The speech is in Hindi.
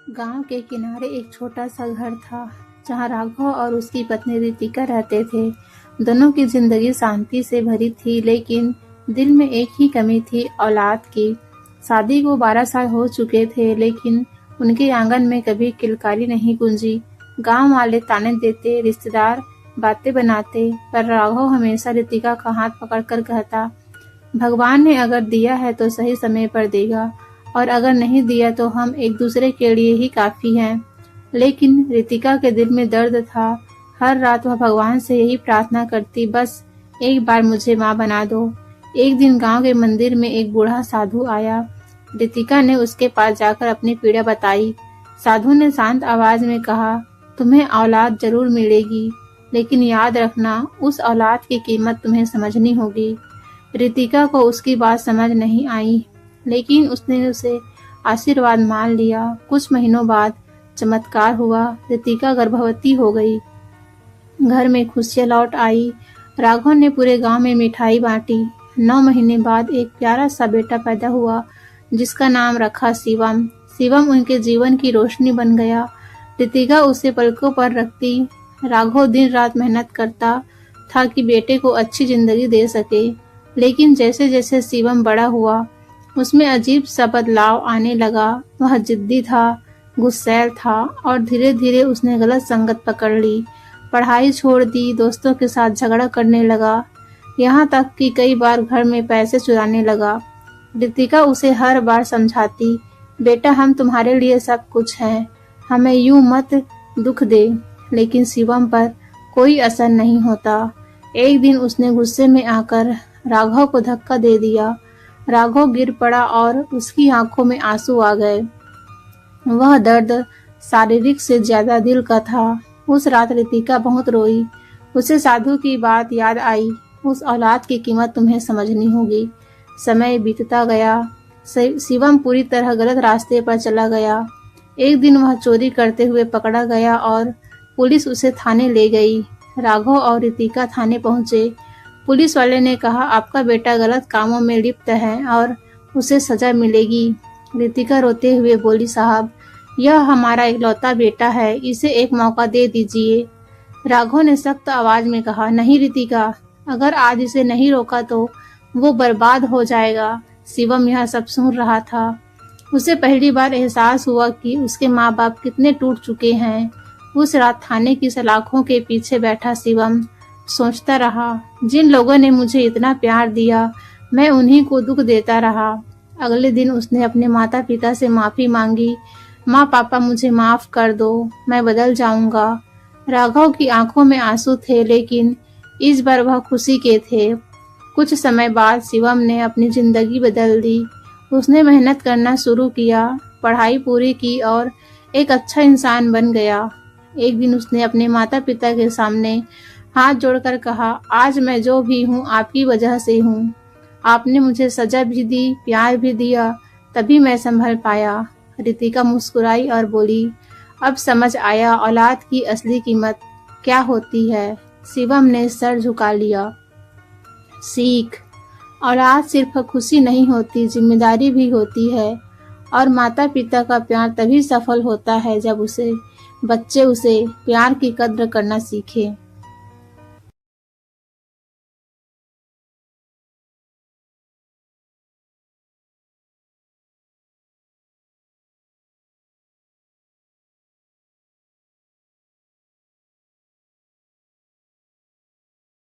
गांव के किनारे एक छोटा सा घर था जहां राघव और उसकी पत्नी रितिका रहते थे। दोनों की जिंदगी शांति से भरी थी, लेकिन दिल में एक ही कमी थी, औलाद की। शादी को 12 साल हो चुके थे, लेकिन उनके आंगन में कभी किलकारी नहीं गूंजी। गांव वाले ताने देते, रिश्तेदार बातें बनाते, पर राघव हमेशा रितिका का हाथ पकड़कर कहता, भगवान ने अगर दिया है तो सही समय पर देगा, और अगर नहीं दिया तो हम एक दूसरे के लिए ही काफी हैं। लेकिन रितिका के दिल में दर्द था। हर रात वह भगवान से यही प्रार्थना करती, बस एक बार मुझे माँ बना दो। एक दिन गांव के मंदिर में एक बूढ़ा साधु आया। रितिका ने उसके पास जाकर अपनी पीड़ा बताई। साधु ने शांत आवाज में कहा, तुम्हें औलाद जरूर मिलेगी, लेकिन याद रखना, उस औलाद की कीमत तुम्हें समझनी होगी। रितिका को उसकी बात समझ नहीं आई, लेकिन उसने उसे आशीर्वाद मान लिया। कुछ महीनों बाद चमत्कार हुआ। रितिका गर्भवती हो गई। घर में खुशियां लौट आई। राघव ने पूरे गांव में मिठाई बांटी। 9 महीने बाद एक प्यारा सा बेटा पैदा हुआ, जिसका नाम रखा शिवम। शिवम उनके जीवन की रोशनी बन गया। रितिका उसे पलकों पर रखती। राघव दिन रात मेहनत करता था कि बेटे को अच्छी जिंदगी दे सके, लेकिन जैसे जैसे शिवम बड़ा हुआ, उसमें अजीब सा बदलाव आने लगा। वह जिद्दी था, गुस्सैल था, और धीरे धीरे उसने गलत संगत पकड़ ली। पढ़ाई छोड़ दी, दोस्तों के साथ झगड़ा करने लगा, यहाँ तक कि कई बार घर में पैसे चुराने लगा। रितिका उसे हर बार समझाती, बेटा हम तुम्हारे लिए सब कुछ हैं, हमें यूं मत दुख दे, लेकिन शिवम पर कोई असर नहीं होता। एक दिन उसने गुस्से में आकर राघव को धक्का दे दिया। राघव गिर पड़ा और उसकी आंखों में आंसू आ गए। वह दर्द शारीरिक से ज्यादा दिल का था। उस रात रितिका बहुत रोई। उसे साधु की बात याद आई, उस औलाद की कीमत तुम्हें समझनी होगी। समय बीतता गया। शिवम पूरी तरह गलत रास्ते पर चला गया। एक दिन वह चोरी करते हुए पकड़ा गया और पुलिस उसे थाने ले गई। राघव और रितिका थाने पहुंचे। पुलिस वाले ने कहा, आपका बेटा गलत कामों में लिप्त है और उसे सजा मिलेगी। रितिका रोते हुए बोली, साहब यह हमारा इकलौता बेटा है, इसे एक मौका दे दीजिए। राघव ने सख्त आवाज में कहा, नहीं रितिका, अगर आज इसे नहीं रोका तो वो बर्बाद हो जाएगा। शिवम यह सब सुन रहा था। उसे पहली बार एहसास हुआ कि उसके माँ बाप कितने टूट चुके हैं। उस रात थाने की सलाखों के पीछे बैठा शिवम सोचता रहा, जिन लोगों ने मुझे इतना प्यार दिया, मैं उन्हीं को दुख देता रहा। अगले दिन उसने अपने माता पिता से माफी मांगी। माँ पापा मुझे माफ कर दो, मैं बदल जाऊंगा। राघव की आंखों में आंसू थे, लेकिन इस बार वह खुशी के थे। कुछ समय बाद शिवम ने अपनी जिंदगी बदल दी। उसने मेहनत करना शुरू किया, पढ़ाई पूरी की और एक अच्छा इंसान बन गया। एक दिन उसने अपने माता पिता के सामने हाथ जोड़कर कहा, आज मैं जो भी हूँ आपकी वजह से हूँ। आपने मुझे सजा भी दी, प्यार भी दिया, तभी मैं संभल पाया। रितिका मुस्कुराई और बोली, अब समझ आया औलाद की असली कीमत क्या होती है। शिवम ने सर झुका लिया। सीख, औलाद सिर्फ खुशी नहीं होती, जिम्मेदारी भी होती है, और माता पिता का प्यार तभी सफल होता है जब बच्चे उसे प्यार की कद्र करना सीखे।